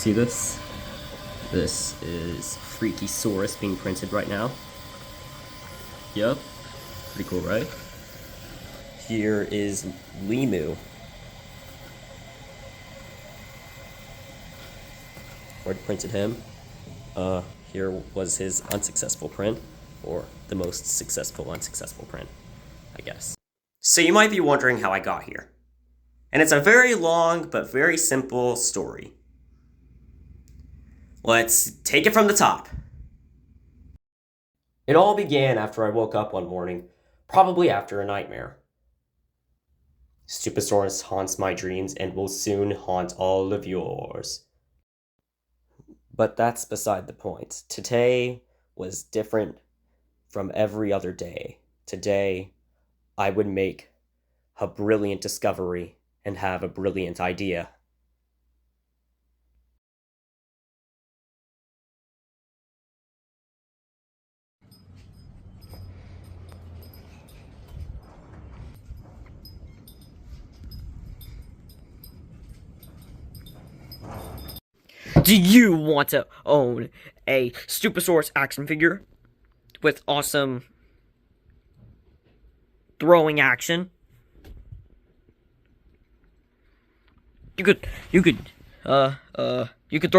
see this? This is Freakysaurus being printed right now. Yep, pretty cool, right? Here is Limu. Already printed him. Here was his unsuccessful print, or the most successful unsuccessful print, I guess. So you might be wondering how I got here. And it's a very long but very simple story. Let's take it from the top. It all began after I woke up one morning, probably after a nightmare. Stupisaurus haunts my dreams and will soon haunt all of yours. But that's beside the point. Today was different from every other day. Today, I would make a brilliant discovery and have a brilliant idea. Do you want to own a Stupisaurus action figure with awesome throwing action? You could throw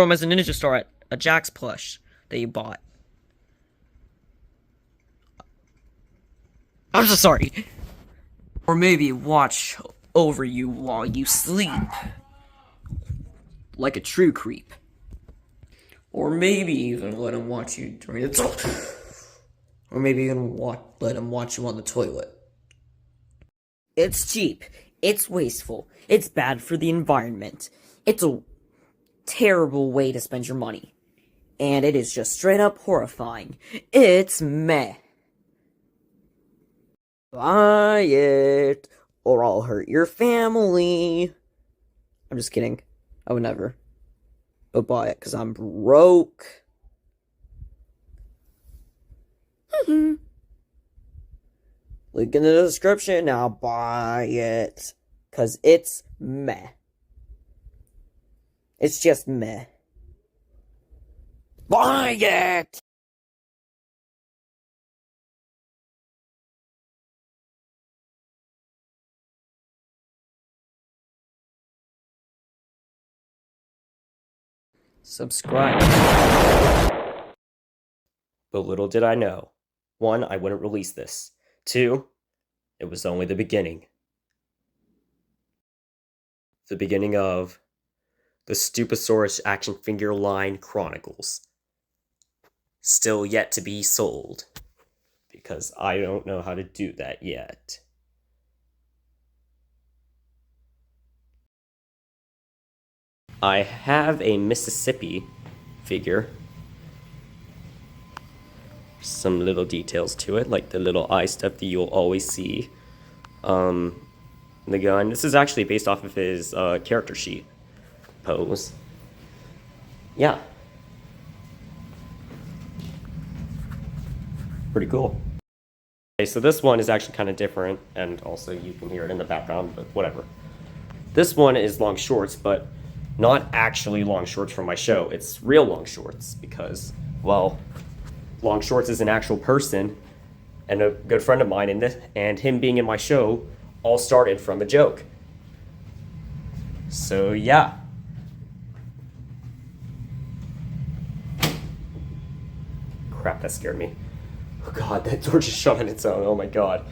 him as a ninja star at a Jax plush that you bought. I'm so sorry. Or maybe watch over you while you sleep, like a true creep. Or maybe even let him watch you during the or maybe even let him watch you on the toilet. It's cheap. It's wasteful. It's bad for the environment. It's a terrible way to spend your money. And it is just straight up horrifying. It's meh. Buy it, or I'll hurt your family. I'm just kidding. I would never. But buy it, because I'm broke. Link in the description, now buy it. Because it's meh. It's just meh. Buy it! Subscribe. But little did I know. 1, I wouldn't release this. 2, it was only the beginning. The beginning of the Stupisaurus action figure line Chronicles. Still yet to be sold, because I don't know how to do that yet. I have a Mississippi figure. Some little details to it, like the little eye stuff that you'll always see. The gun. This is actually based off of his character sheet pose. Yeah. Pretty cool. Okay, so this one is actually kind of different, and also you can hear it in the background, but whatever. This one is long shorts, but not actually long shorts from my show. It's real long shorts because, well, long shorts is an actual person and a good friend of mine, and him being in my show all started from a joke. So yeah. Crap, that scared me. Oh god, that door just shut on its own. Oh my god.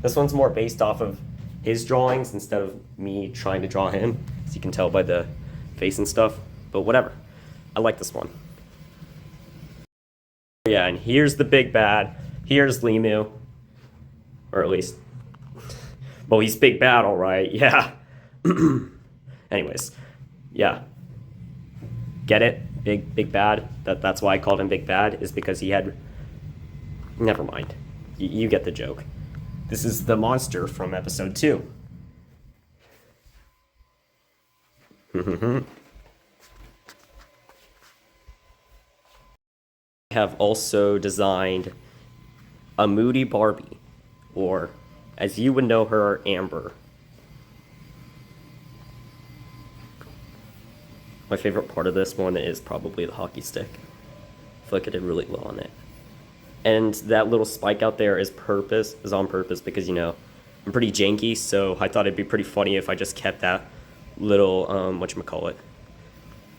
This one's more based off of his drawings instead of me trying to draw him, as you can tell by the face and stuff, but whatever. I like this one. Yeah, and here's the big bad. Here's Limu. Or at least, well, he's big bad, all right, yeah. Anyways, yeah. Get it? Big bad? That's why I called him Big Bad, is because he had... Never mind. You get the joke. This is the monster from episode 2. I have also designed a Moody Barbie, or as you would know her, Amber. My favorite part of this one is probably the hockey stick. I feel like I did really well on it. And that little spike out there is on purpose because, you know, I'm pretty janky, so I thought it'd be pretty funny if I just kept that little, whatchamacallit,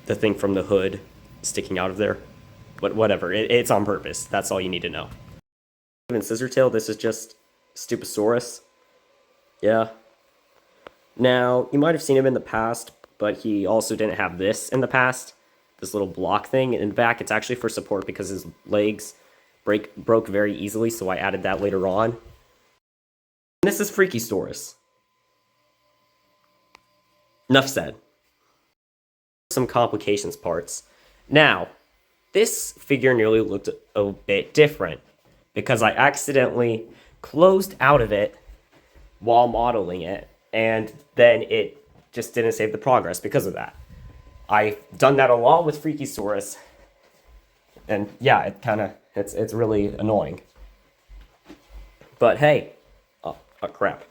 the thing from the hood sticking out of there. But whatever, it's on purpose. That's all you need to know. Even Scissortail, this is just Stupisaurus. Yeah. Now, you might have seen him in the past, but he also didn't have this in the past. This little block thing. In the back, it's actually for support because his legs broke very easily, so I added that later on. And this is Freakysaurus. Enough said. Some complications parts. Now, this figure nearly looked a bit different because I accidentally closed out of it while modeling it, and then it just didn't save the progress because of that. I've done that a lot with Freakysaurus, and yeah, it's really annoying. But hey, oh crap.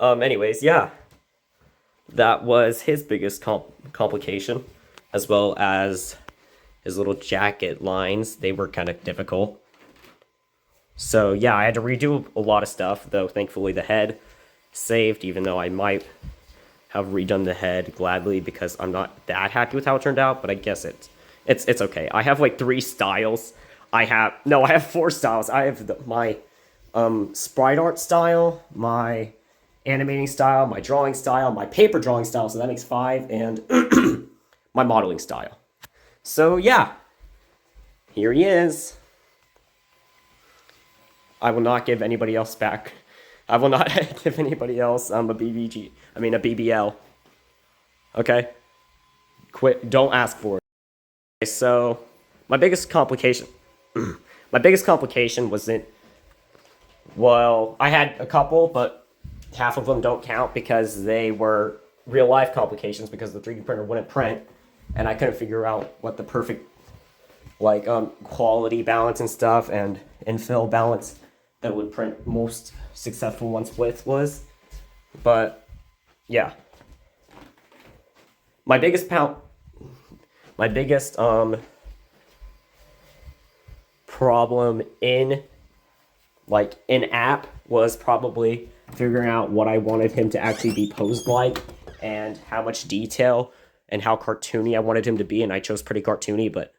Anyways, yeah, that was his biggest complication, as well as his little jacket lines. They were kind of difficult. So yeah, I had to redo a lot of stuff, though thankfully the head saved, even though I might have redone the head gladly because I'm not that happy with how it turned out, but I guess it's okay. I have like 3 styles. I have 4 styles. I have my sprite art style, my animating style, my drawing style, my paper drawing style, so that makes 5, and my modeling style. So yeah, here he is. I will not give anybody else back. I will not give anybody else a BBL. Okay? Quit. Don't ask for it. Okay, so, my biggest complication wasn't, well, I had a couple, but half of them don't count because they were real life complications because the 3D printer wouldn't print, and I couldn't figure out what the perfect, like, quality balance and stuff and infill balance that would print most successful ones with was. But yeah, my biggest problem in app was probably figuring out what I wanted him to actually be posed like and how much detail and how cartoony I wanted him to be, and I chose pretty cartoony but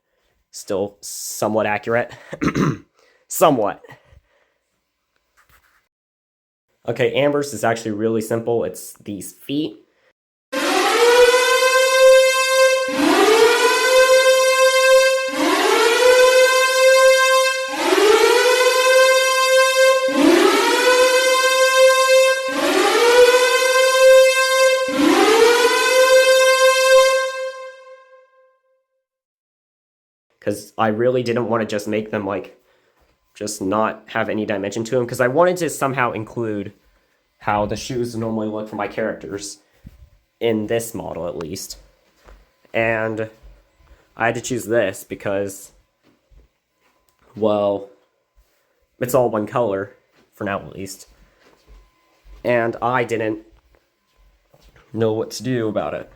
still somewhat accurate. Somewhat. Okay, Amber's is actually really simple. It's these feet. Because I really didn't want to just make them like just not have any dimension to them, because I wanted to somehow include how the shoes normally look for my characters, in this model at least. And I had to choose this because, well, it's all one color, for now at least. And I didn't know what to do about it.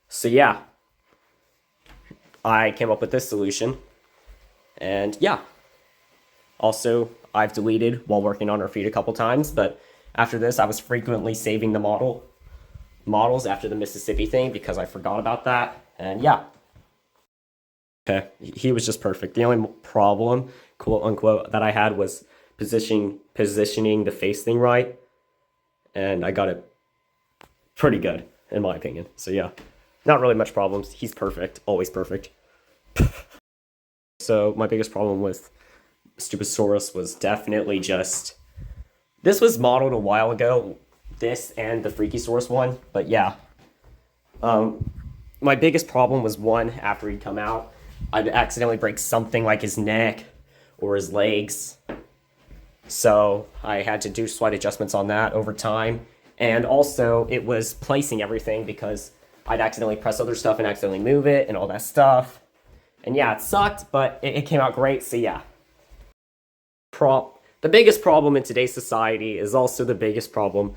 So yeah, I came up with this solution. And yeah, also I've deleted while working on her feet a couple times, but after this I was frequently saving the models after the Mississippi thing because I forgot about that. And yeah, okay, he was just perfect. The only problem, quote unquote, that I had was positioning the face thing right, and I got it pretty good in my opinion. So yeah, not really much problems. He's perfect, always perfect. So my biggest problem with Stupisaurus was definitely just, this was modeled a while ago, this and the Freakysaurus one, but yeah. My biggest problem was one, after he'd come out, I'd accidentally break something like his neck or his legs. So I had to do slight adjustments on that over time. And also it was placing everything because I'd accidentally press other stuff and accidentally move it and all that stuff. And yeah, it sucked, but it came out great, so yeah. The biggest problem in today's society is also the biggest problem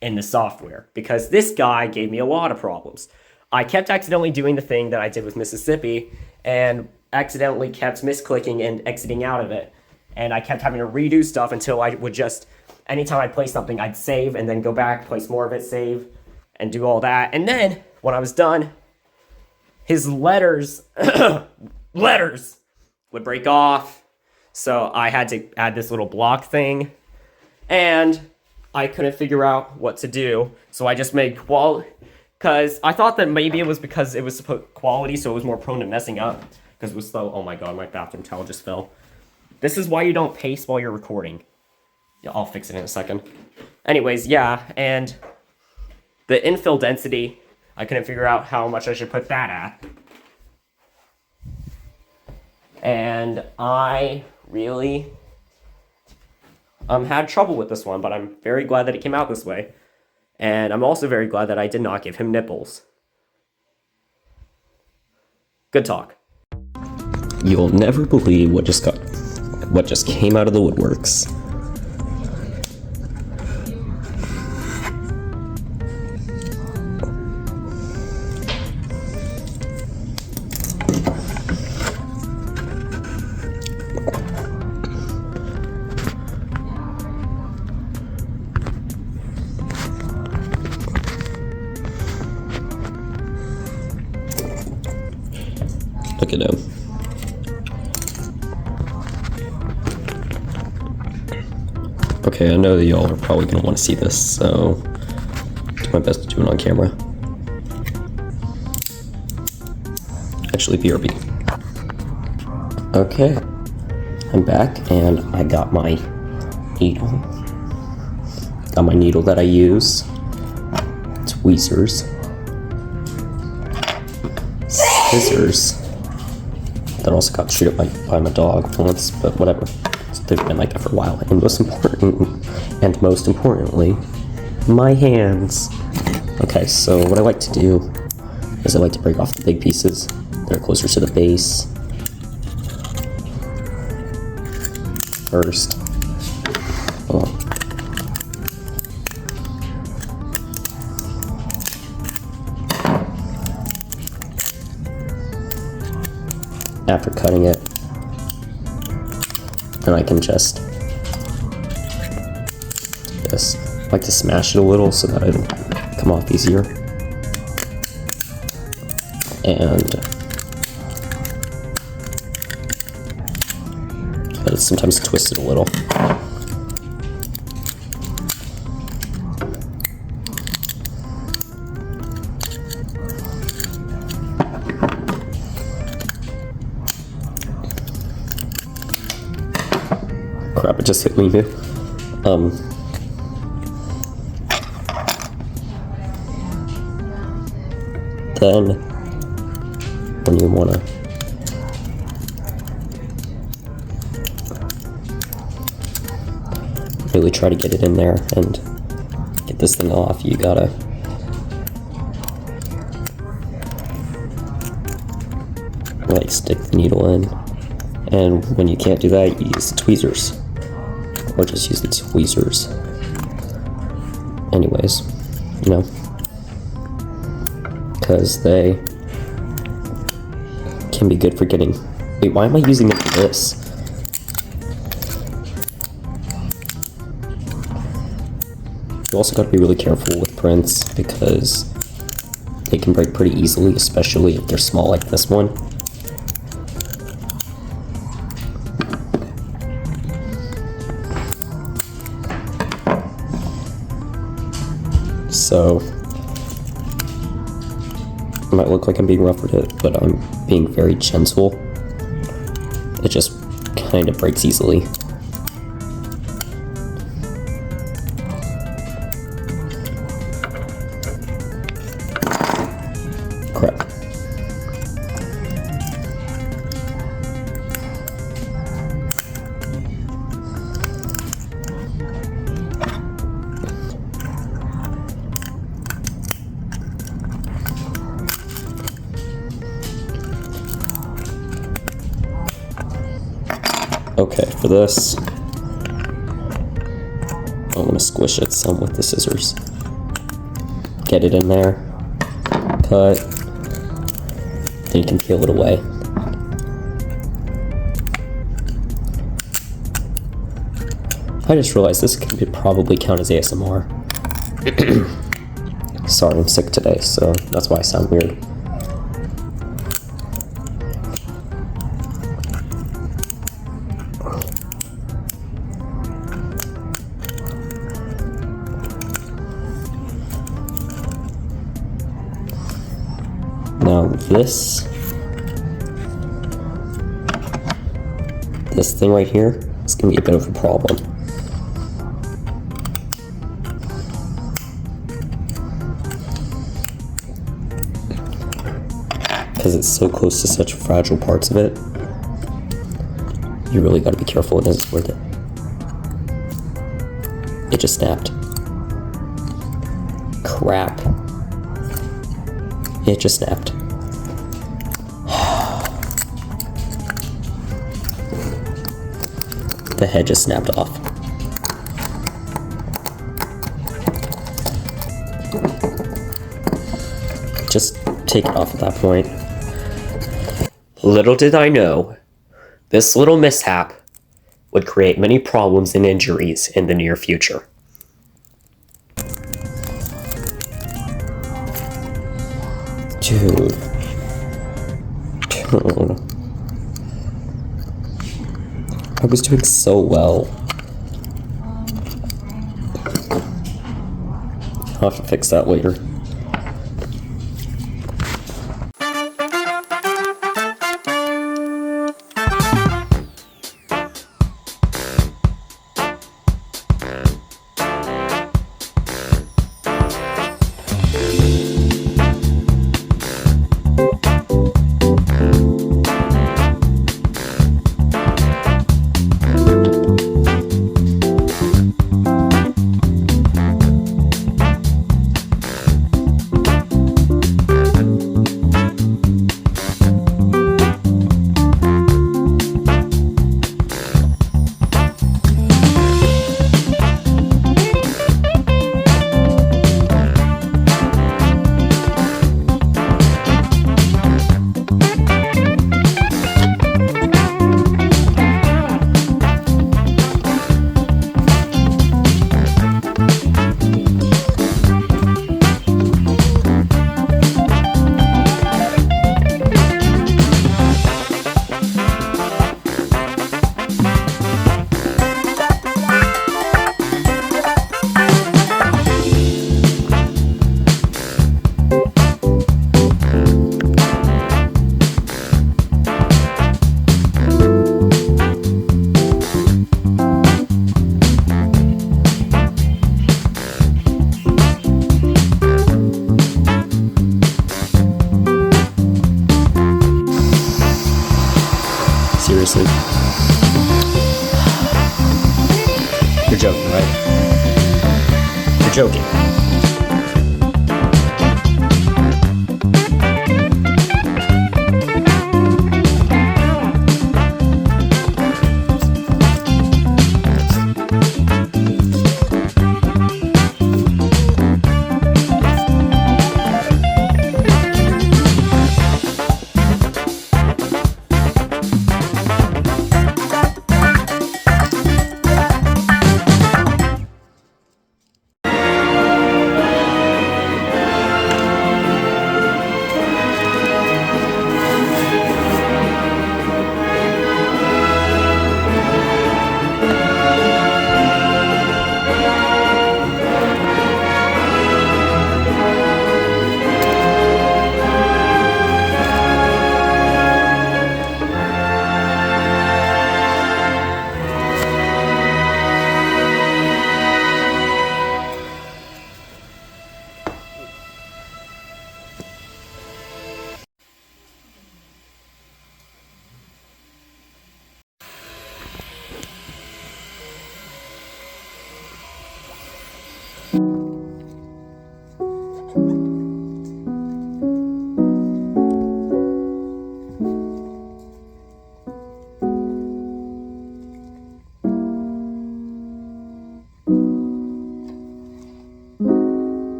in the software because this guy gave me a lot of problems. I kept accidentally doing the thing that I did with Mississippi and accidentally kept misclicking and exiting out of it. And I kept having to redo stuff until I would just, anytime I'd play something, I'd save and then go back, place more of it, save, and do all that. And then, when I was done, his letters would break off. So I had to add this little block thing. And I couldn't figure out what to do. So I just made quality, because I thought that maybe it was because it was quality, so it was more prone to messing up. Because it was slow. Oh my god, my bathroom towel just fell. This is why you don't paste while you're recording. Yeah, I'll fix it in a second. Anyways, yeah, and the infill density, I couldn't figure out how much I should put that at. And I really had trouble with this one, but I'm very glad that it came out this way. And I'm also very glad that I did not give him nipples. Good talk. You'll never believe what just came out of the woodworks. Look at him. Okay, I know that y'all are probably going to want to see this, so do my best to do it on camera. Actually, BRB. Okay, I'm back, and I got my needle. Got my needle that I use. Tweezers. Scissors. That also got chewed up by my dog once, but whatever. They've been like that for a while. And most importantly, my hands. Okay, so what I like to do is I like to break off the big pieces that are closer to the base first. After cutting it, then I can just do this. I like to smash it a little so that it'll come off easier. And sometimes twist it a little. Crap, it just hit me, man. Then, when you wanna really try to get it in there and get this thing off, you gotta like stick the needle in. And when you can't do that, you use the tweezers. Or just use the tweezers. Anyways, you know. Because they can be good for getting... Wait, why am I using it for this? You also gotta be really careful with prints because they can break pretty easily, especially if they're small like this one. So, it might look like I'm being rough with it, but I'm being very gentle. It just kind of breaks easily. Crap. Okay, for this, I'm gonna squish it some with the scissors. get it in there. Cut. Then you can peel it away. I just realized this could probably count as ASMR. Sorry, I'm sick today, so that's why I sound weird. Now this thing right here is going to be a bit of a problem. Because it's so close to such fragile parts of it, you really got to be careful. It isn't worth it. It just snapped. Crap. It just snapped. The head just snapped off. Just take it off at that point. Little did I know, this little mishap would create many problems and injuries in the near future. Dude. I was doing so well. I'll have to fix that later. Seriously. You're joking, right? You're joking.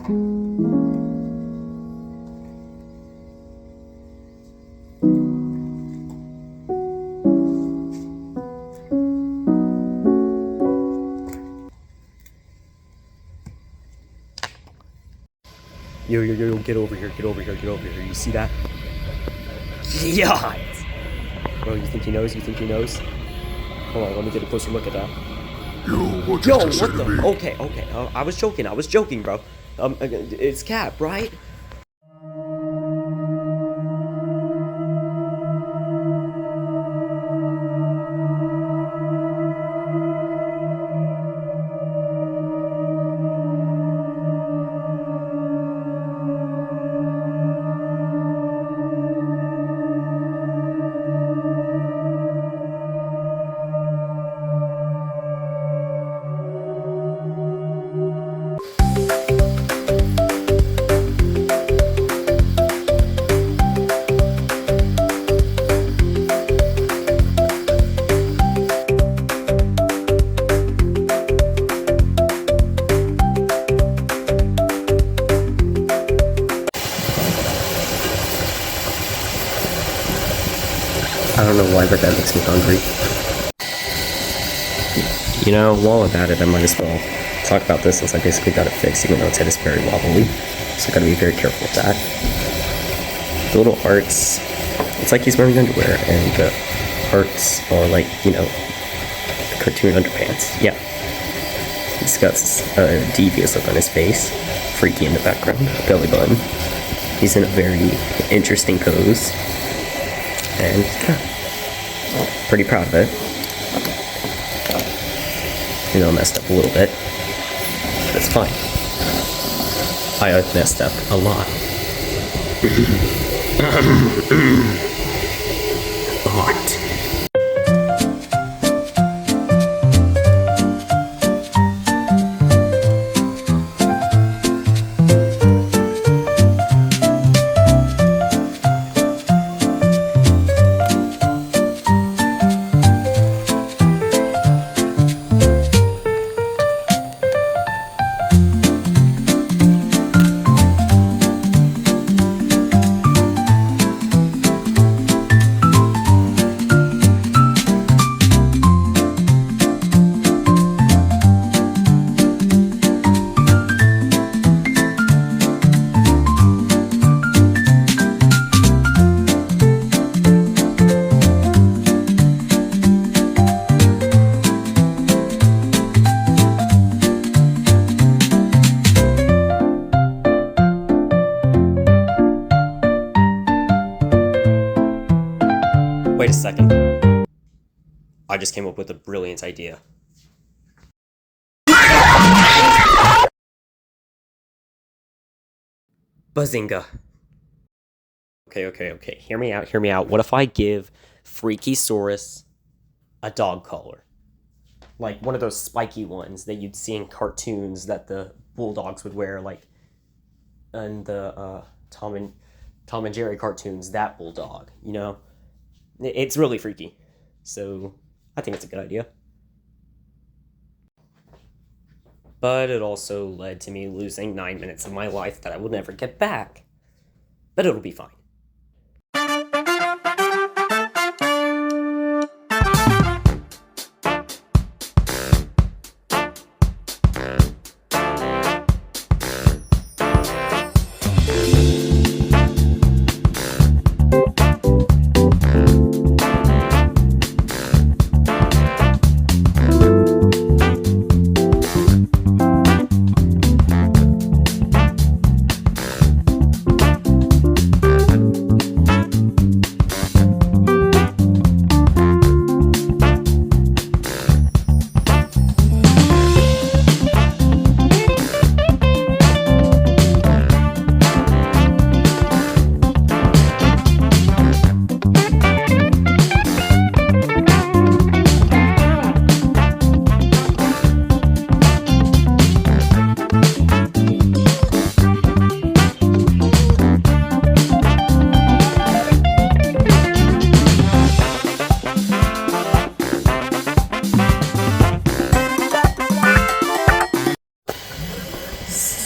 Yo, get over here. You see that? Yeah! Bro, you think he knows? Hold on, let me get a closer look at that. What the? Okay. I was joking, bro. It's Cap, right? I don't know why, but that makes me hungry. You know, while I'm at it, I might as well talk about this since I basically got it fixed, even though its head is very wobbly. So I gotta be very careful with that. The little hearts, it's like he's wearing underwear, and the hearts are like, you know, the cartoon underpants. Yeah. He's got a devious look on his face, freaky in the background, belly button. He's in a very interesting pose, and yeah, pretty proud of it. You know, messed up a little bit, but it's fine. I messed up a lot. A lot. Wait a second. I just came up with a brilliant idea. Bazinga. Okay. Hear me out. What if I give Freakysaurus a dog collar? Like one of those spiky ones that you'd see in cartoons that the bulldogs would wear, like in the Tom and Jerry cartoons, that bulldog, you know? It's really freaky. So I think it's a good idea. But it also led to me losing 9 minutes of my life that I will never get back. But it'll be fine.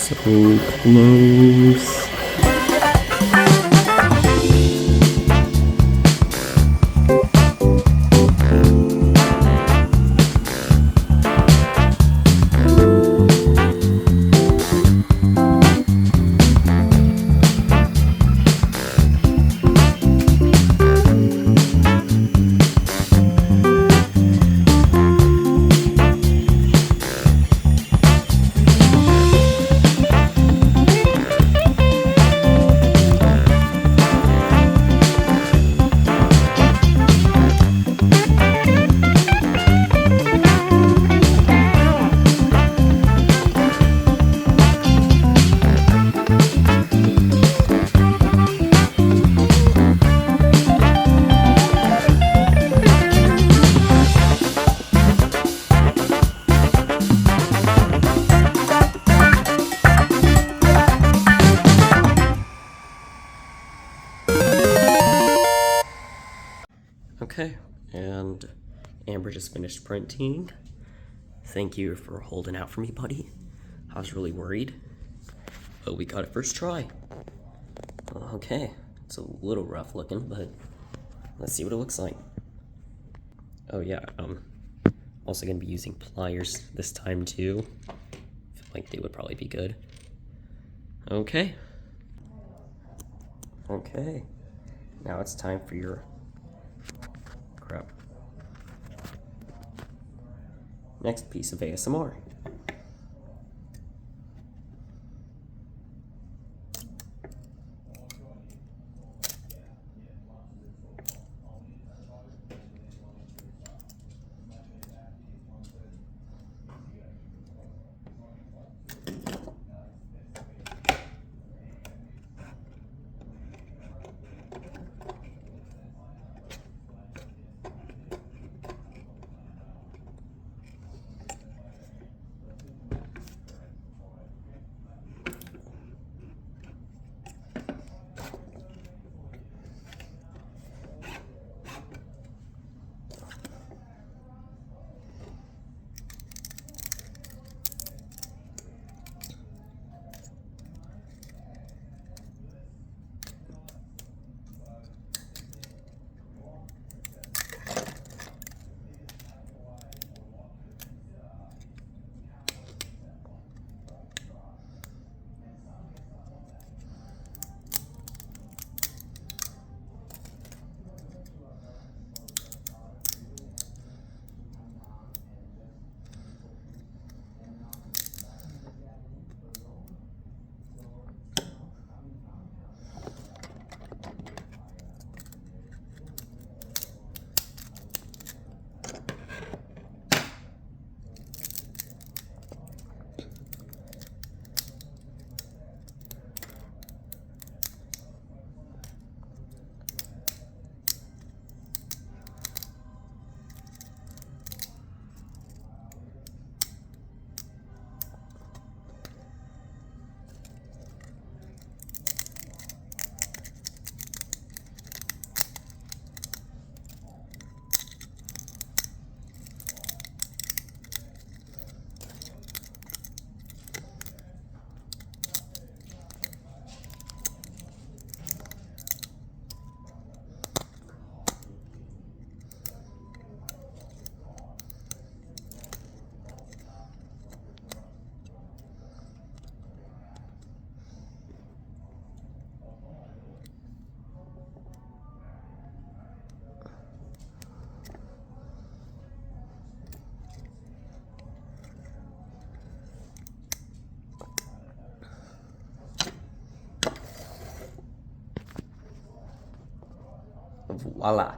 So close. Okay, and Amber just finished printing. Thank you for holding out for me, buddy. I was really worried, but we got it first try. Okay, it's a little rough looking, but let's see what it looks like. Oh yeah, also gonna be using pliers this time too. I feel like they would probably be good. Okay. Okay, now it's time for your crap. Next piece of ASMR. Voila.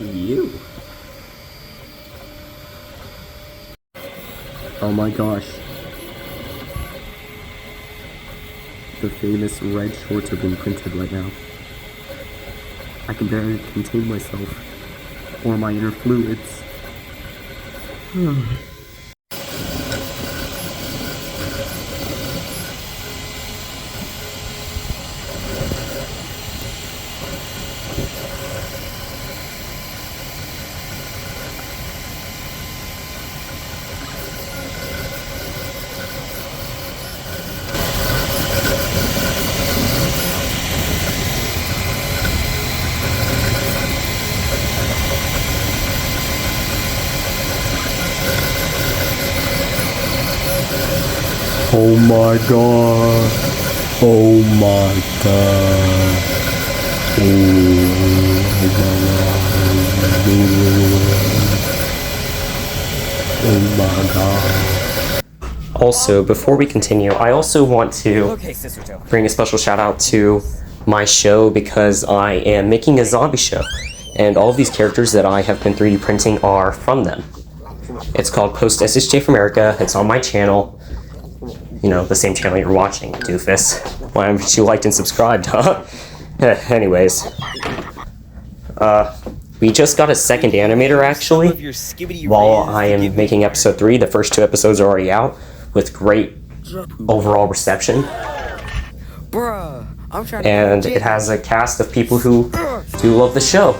You. Oh my gosh. The famous red shorts are being printed right now. I can barely contain myself, or my inner fluids. Oh my god. Oh my god. Oh my god. Also, before we continue, I also want to bring a special shout out to my show because I am making a zombie show. And all of these characters that I have been 3D printing are from them. It's called Post SSJ for America. It's on my channel. You know, the same channel you're watching, doofus. Why haven't you liked and subscribed, huh? Anyways. We just got a second animator, actually. While I am making episode 3, the first 2 episodes are already out, with great overall reception. And it has a cast of people who do love the show.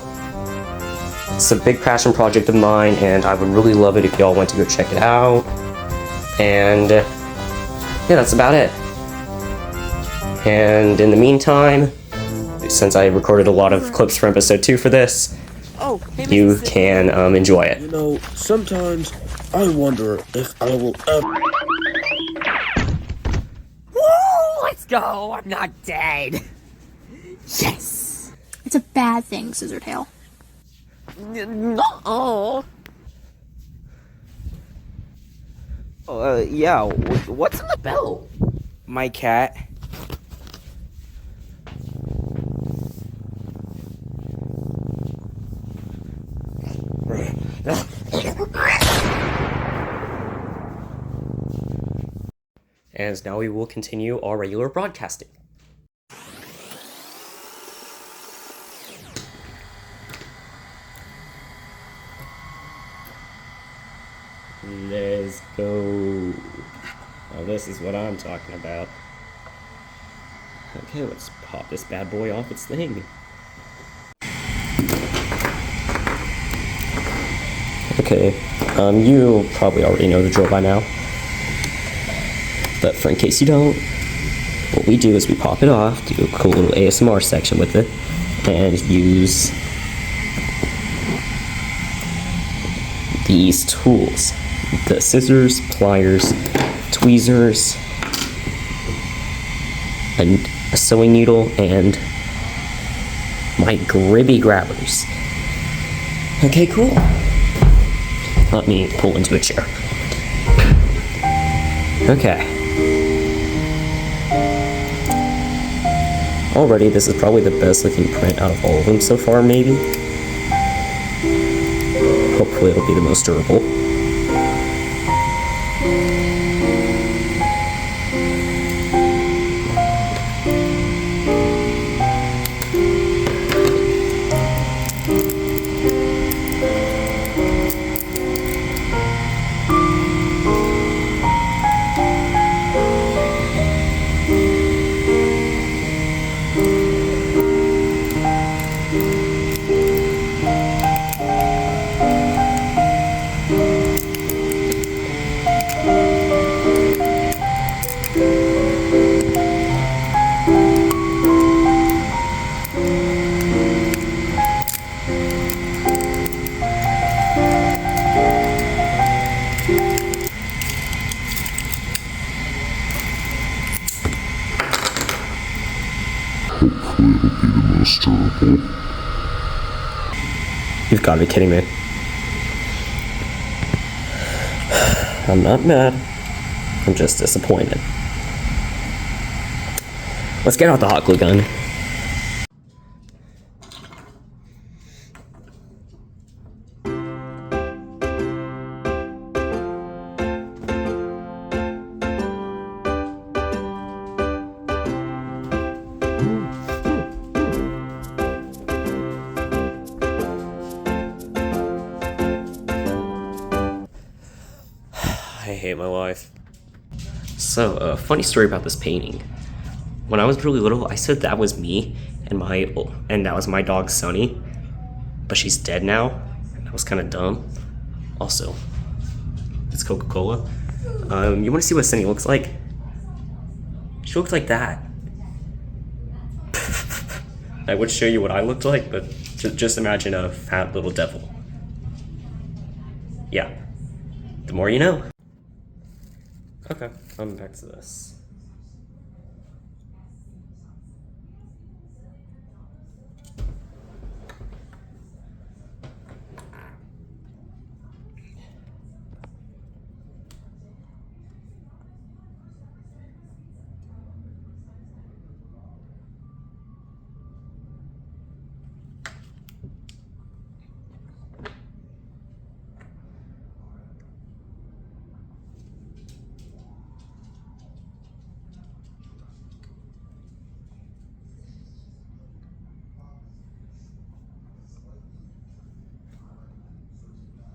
It's a big passion project of mine, and I would really love it if y'all went to go check it out. And yeah, that's about it. And in the meantime, since I recorded a lot of clips from episode 2 for this, you can enjoy it. You know, sometimes I wonder if I will ever... Woo! Let's go! I'm not dead! Yes! It's a bad thing, Scissortail. Oh. Yeah, what's in the bell? My cat. And now we will continue our regular broadcasting. Let's go. Now this is what I'm talking about. Okay, let's pop this bad boy off its thing. Okay, you probably already know the drill by now. But for in case you don't, what we do is we pop it off, do a cool little ASMR section with it, and use these tools. The scissors, pliers, tweezers, and a sewing needle, and my gribby grabbers. Okay, cool. Let me pull into a chair. Okay. Already, this is probably the best looking print out of all of them so far, maybe. Hopefully it'll be the most durable. You've got to be kidding me. I'm not mad. I'm just disappointed. Let's get out the hot glue gun. hate my life. So, funny story about this painting. When I was really little, I said that was me and that was my dog Sunny, but she's dead now. That was kind of dumb. Also, it's Coca-Cola. You want to see what Sunny looks like? She looks like that. I would show you what I looked like, but just imagine a fat little devil. Yeah. The more you know. Okay, I'm back to this.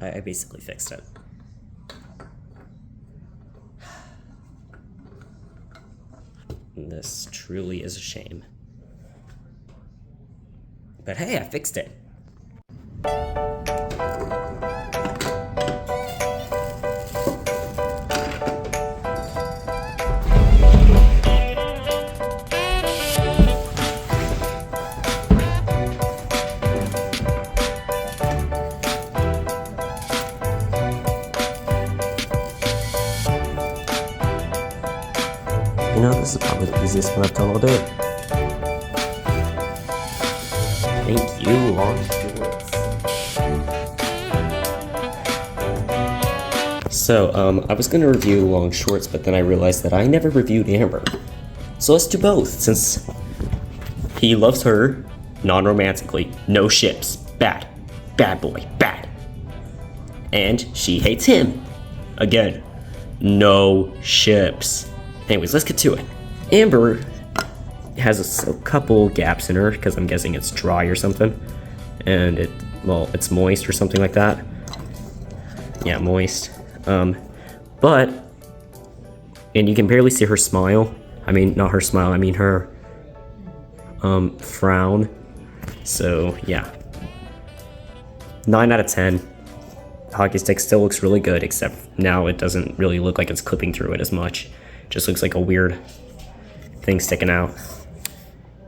I basically fixed it. This truly is a shame. But hey, I fixed it. You know, this is probably the easiest one I've done all day. Thank you, long shorts. So, I was gonna review long shorts, but then I realized that I never reviewed Amber. So let's do both, since he loves her non-romantically. No ships. Bad. Bad boy. Bad. And she hates him. Again. No ships. Anyways, let's get to it. Amber has a couple gaps in her, because I'm guessing it's dry or something. And it's moist or something like that. Yeah, moist. And you can barely see her smile. I mean, not her smile, I mean her, frown. So, yeah. 9 out of 10. Hockey stick still looks really good, except now it doesn't really look like it's clipping through it as much. Just looks like a weird thing sticking out.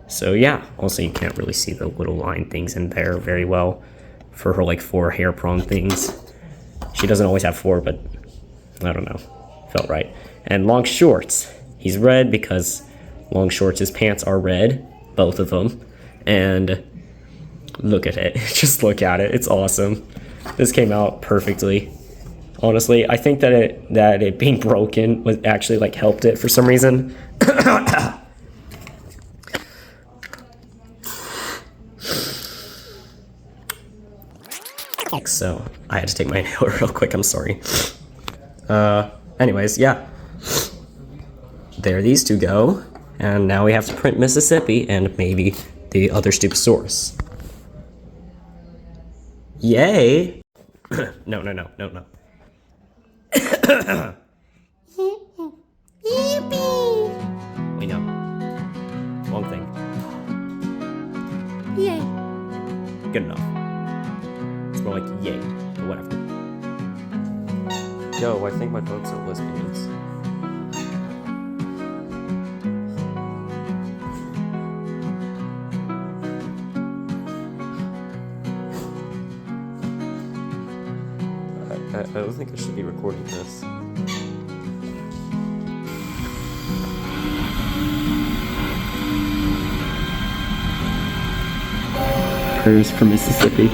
So yeah, also you can't really see the little line things in there very well for her like 4 hair prong things. She doesn't always have 4, but I don't know, felt right. And long shorts, he's red because long shorts, his pants are red, both of them. And look at it, just look at it, it's awesome. This came out perfectly. Honestly, I think that it being broken was actually like helped it for some reason. So I had to take my inhaler real quick. I'm sorry. Anyways, yeah. There these two go, and now we have to print Mississippi and maybe the other Stupisaurus. Yay! No. Wait, no. Wrong thing. Yay. Good enough. It's more like yay, or whatever. Yo, I think my dogs are lesbians. I don't think I should be recording this. Prayers for Mississippi.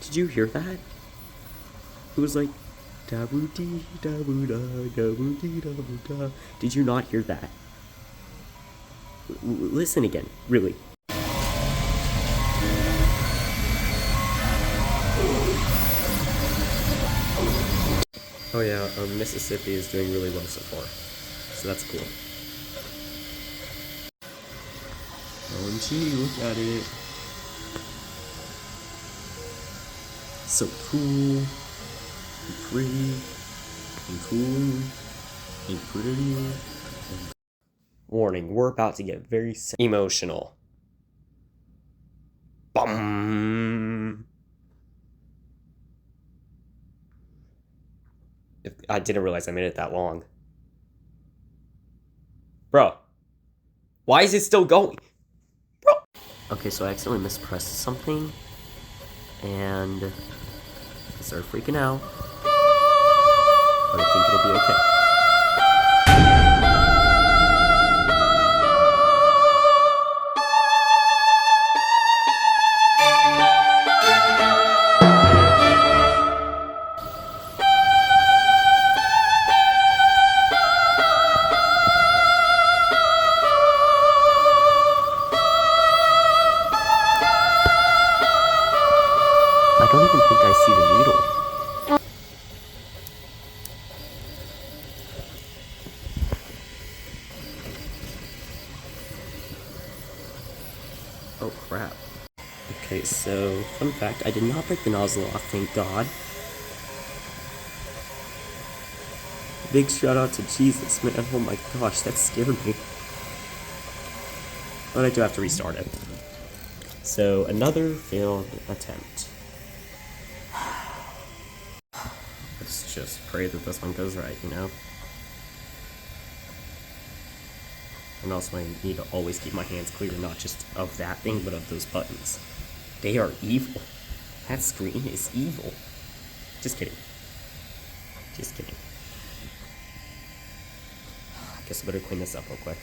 Did you hear that? It was like da-boo-dee, da-boo-da, da-boo-dee, da-boo-da. Did you not hear that? Listen again, really. Oh yeah, Mississippi is doing really well so far, so that's cool. OMG, look at it. So cool, and pretty, and cool, and pretty. Warning, we're about to get very emotional. Bum! I didn't realize I made it that long. Bro, why is it still going? Bro! Okay, so I accidentally mispressed something, and I started freaking out. But I think it'll be okay. I don't even think I see the needle. Oh crap. Okay, so, fun fact, I did not break the nozzle off, thank God. Big shout out to Jesus, man. Oh my gosh, that scared me. But I do have to restart it. So, another failed attempt. Let's just pray that this one goes right, you know? And also I need to always keep my hands clear, not just of that thing, but of those buttons. They are evil. That screen is evil. Just kidding. Just kidding. I guess I better clean this up real quick.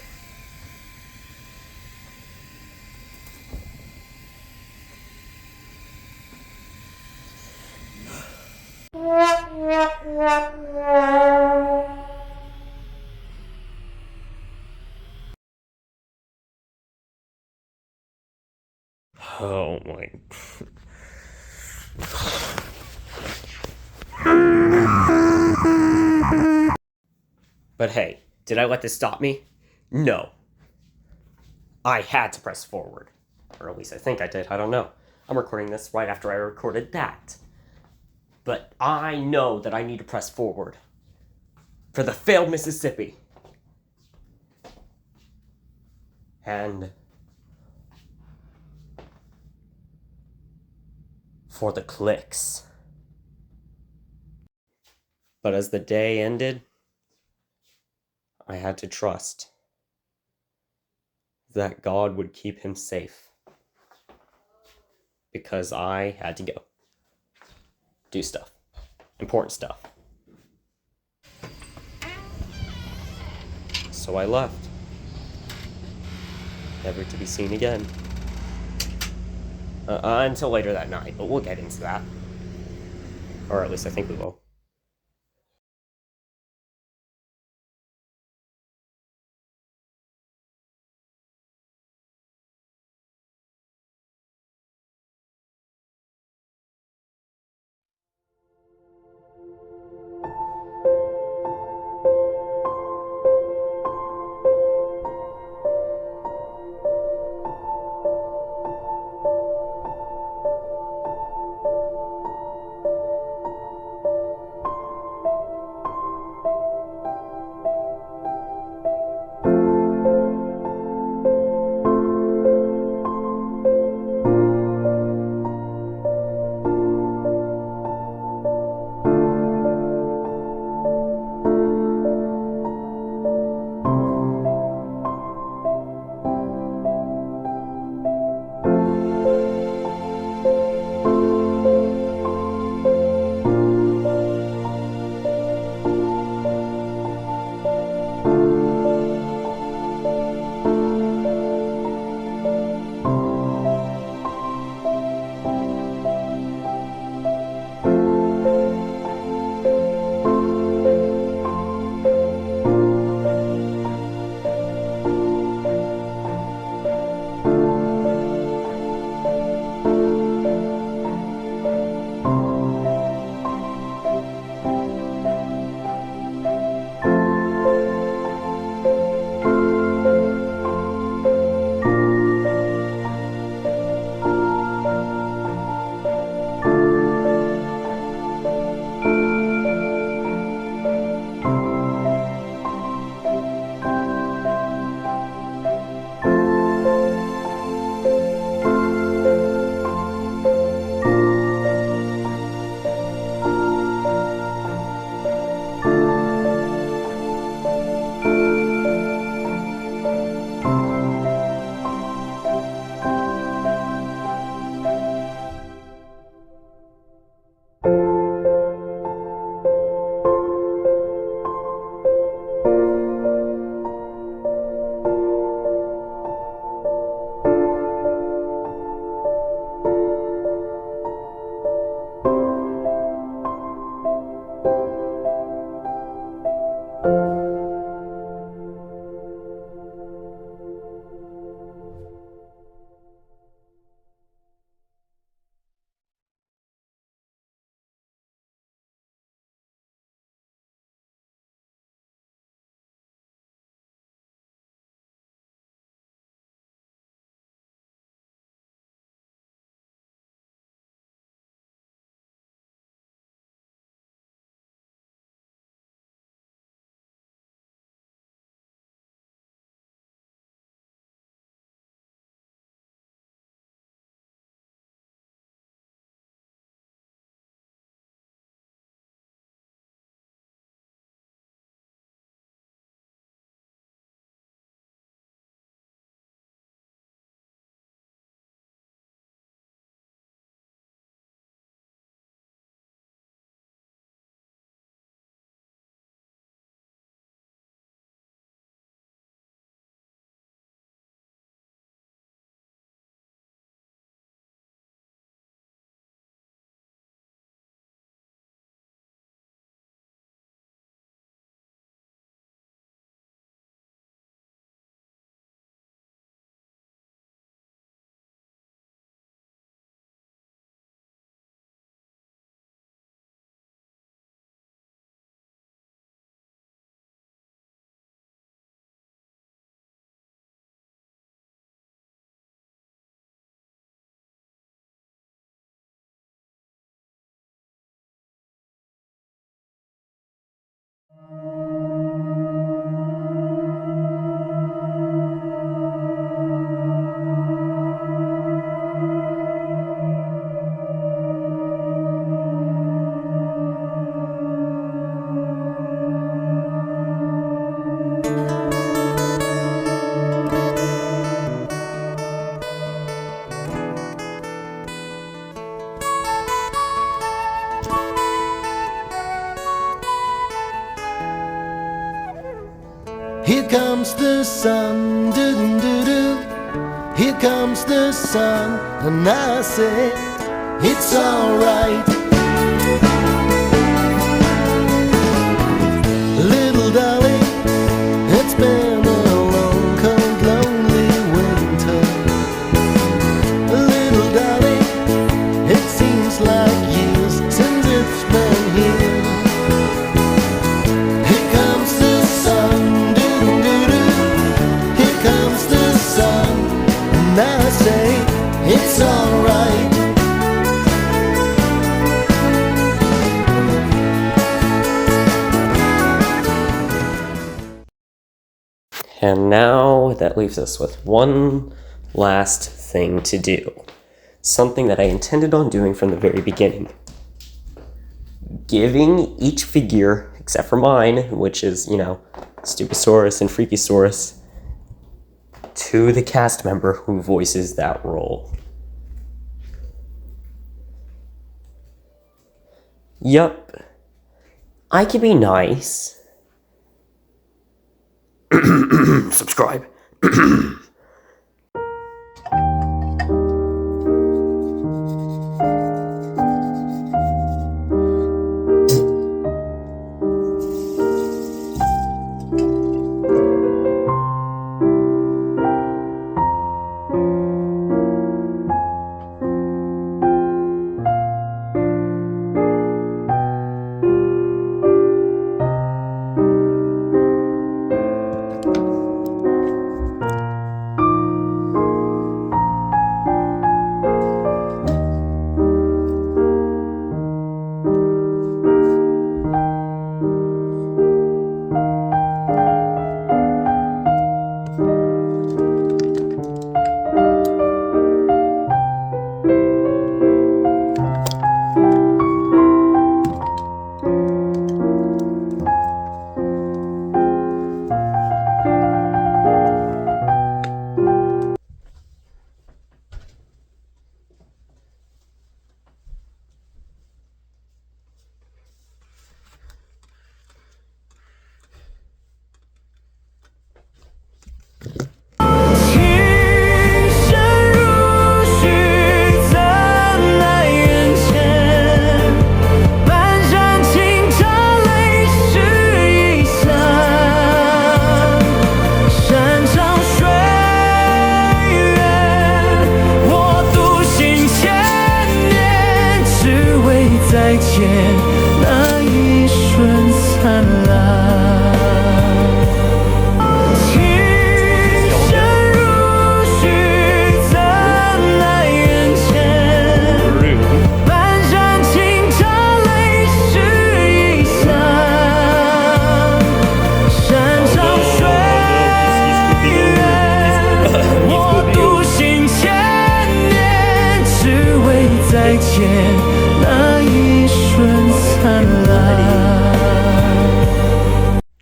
Oh my. But hey, did I let this stop me? No. I had to press forward. Or at least I think I did, I don't know. I'm recording this right after I recorded that. But I know that I need to press forward. For the failed Mississippi. And for the clicks. But as the day ended, I had to trust that God would keep him safe. Because I had to go. Do stuff. Important stuff. So I left. Never to be seen again. Until later that night, but we'll get into that. Or at least I think we will. Here comes the sun, doo-doo-doo. Here comes the sun, and I say it's alright. Little darling, it's been a long, cold, lonely winter. Little darling, it seems like years since it's been here. Here comes the sun, doo-doo-doo. Here comes the sun, and I say it's alright. And now that leaves us with one last thing to do. Something that I intended on doing from the very beginning. Giving each figure, except for mine, which is, Stupisaurus and Freakosaurus, to the cast member who voices that role. Yup. I can be nice. Subscribe.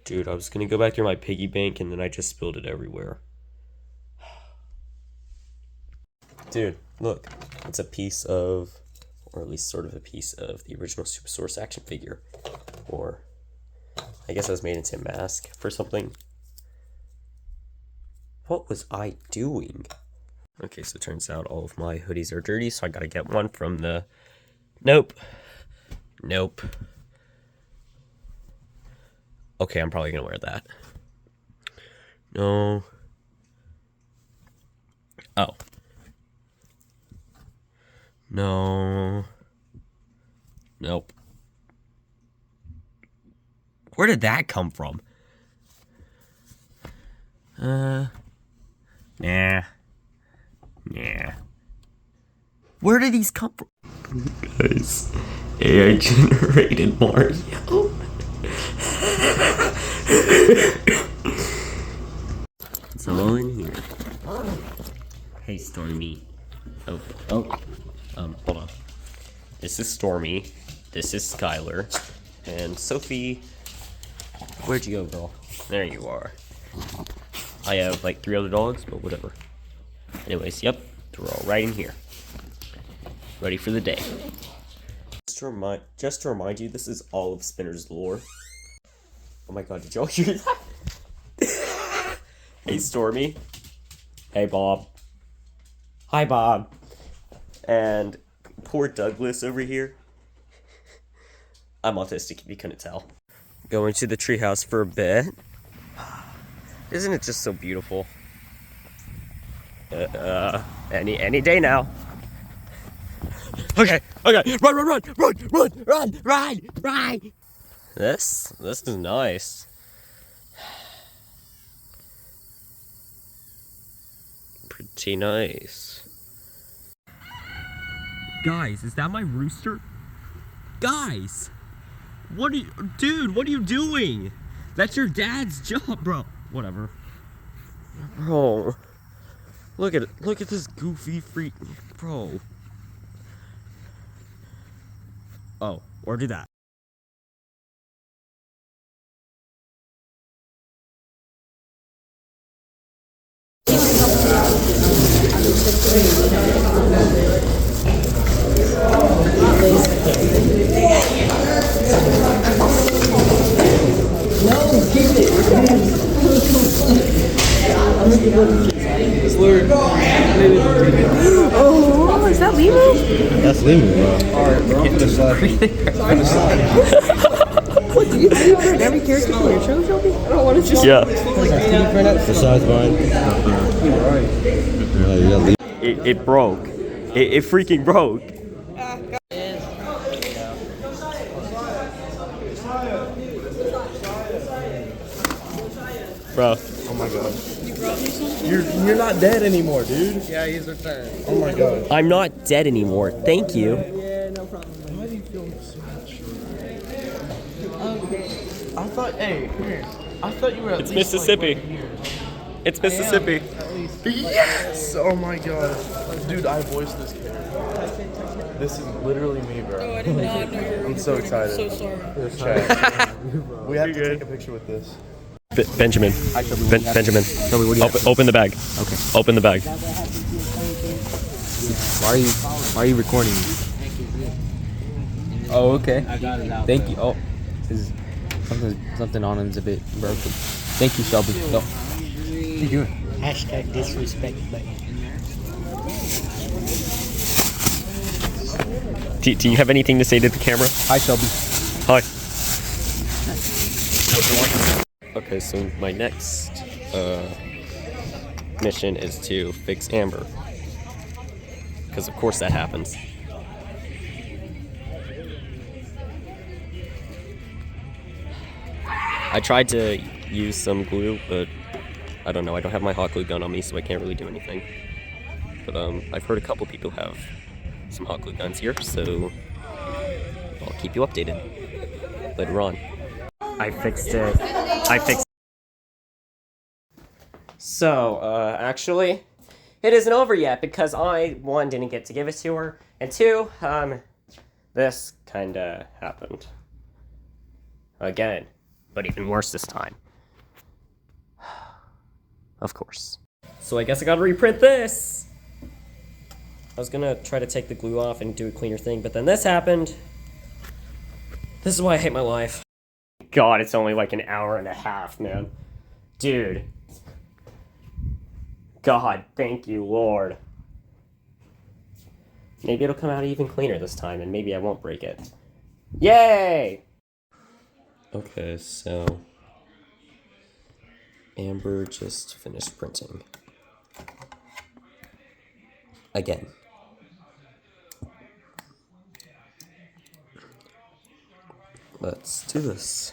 Dude, I was gonna go back through my piggy bank and then I just spilled it everywhere. Dude, look. It's a piece of, or at least sort of a piece of, the original Stupisaurus action figure. Or, I guess I was made into a mask for something. What was I doing? Okay, so it turns out all of my hoodies are dirty, so I gotta get one from the... Nope. Okay, I'm probably gonna wear that. No. Oh. No. Nope. Where did that come from? Nah. Where did these come from? Guys, AI generated Mario. It's all in here. Hey, Stormy. Hold on. This is Stormy. This is Skylar. And Sophie. Where'd you go, girl? There you are. I have like 3 other dogs, but whatever. Anyways, yep. They're all right in here. Ready for the day. Just to remind you, this is all of Spinner's lore. Oh my god, did y'all hear that? Hey, Stormy. Hey, Bob. Hi, Bob. And poor Douglas over here. I'm autistic, if you couldn't tell. Going to the treehouse for a bit. Isn't it just so beautiful? Any day now. Okay, run! This is nice. Pretty nice. Guys, is that my rooster? Guys! What are you doing? That's your dad's job, bro. Whatever. Bro. Look at this goofy freak, bro. Oh, or do that. Oh, is that Lemu? That's Limu, bro. Alright, bro. I'm gonna slide. What, do you print every character from your show, Shelby? I don't want to just... Yeah. Besides mine. It broke. It freaking broke. Bro. Oh my god. You're not dead anymore, dude. Yeah, he's returned. Oh my god. I'm not dead anymore. Thank you. Yeah, no problem. Why do you feel so much? Okay. I thought, hey, here. I thought you were at It's least Mississippi. Like, right here. It's Mississippi. Yes! Oh my god. Dude, I voiced this character. This is literally me, bro. Oh, I did not know you were. I'm so excited. So sorry. We have to take a picture with this. Benjamin. Benjamin. Open the bag. Okay. Open the bag. Why are you recording me? Oh, okay. Thank you. Oh, is something on him's a bit broken. Thank you, Shelby. No. What are you doing? Hashtag disrespect button. Do you have anything to say to the camera? Hi, Shelby. Hi. Okay, so my next mission is to fix Amber. Because of course that happens. I tried to use some glue, but I don't know, I don't have my hot glue gun on me, so I can't really do anything. But I've heard a couple people have some hot glue guns here, so I'll keep you updated later on. I fixed it. So, actually, it isn't over yet because I, one, didn't get to give it to her, and two, this kinda happened. Again, but even worse this time. Of course. So I guess I gotta reprint this! I was gonna try to take the glue off and do a cleaner thing, but then this happened. This is why I hate my life. God, it's only like an hour and a half, man. Dude. God, thank you, Lord. Maybe it'll come out even cleaner this time, and maybe I won't break it. Yay! Okay, so... Amber just finished printing. Again. Let's do this.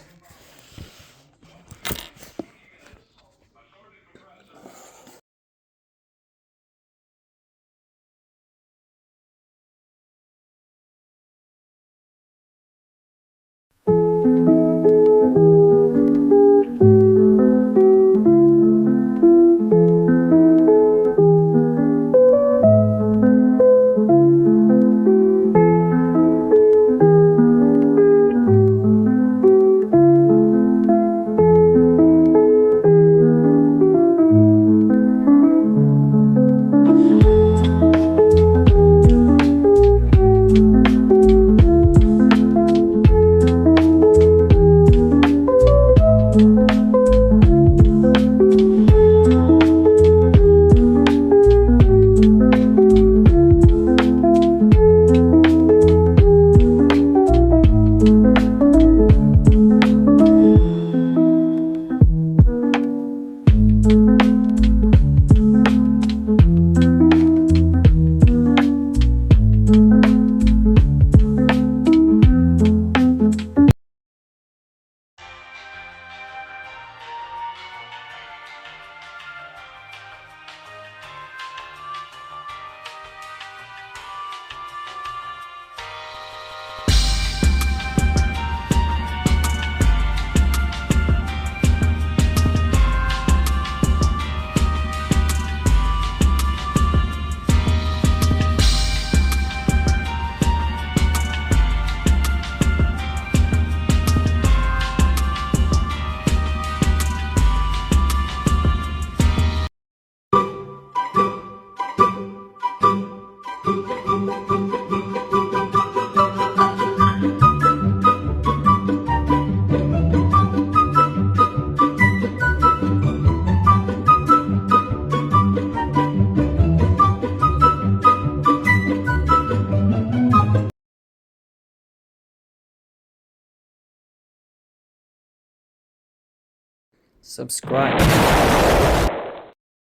Subscribe.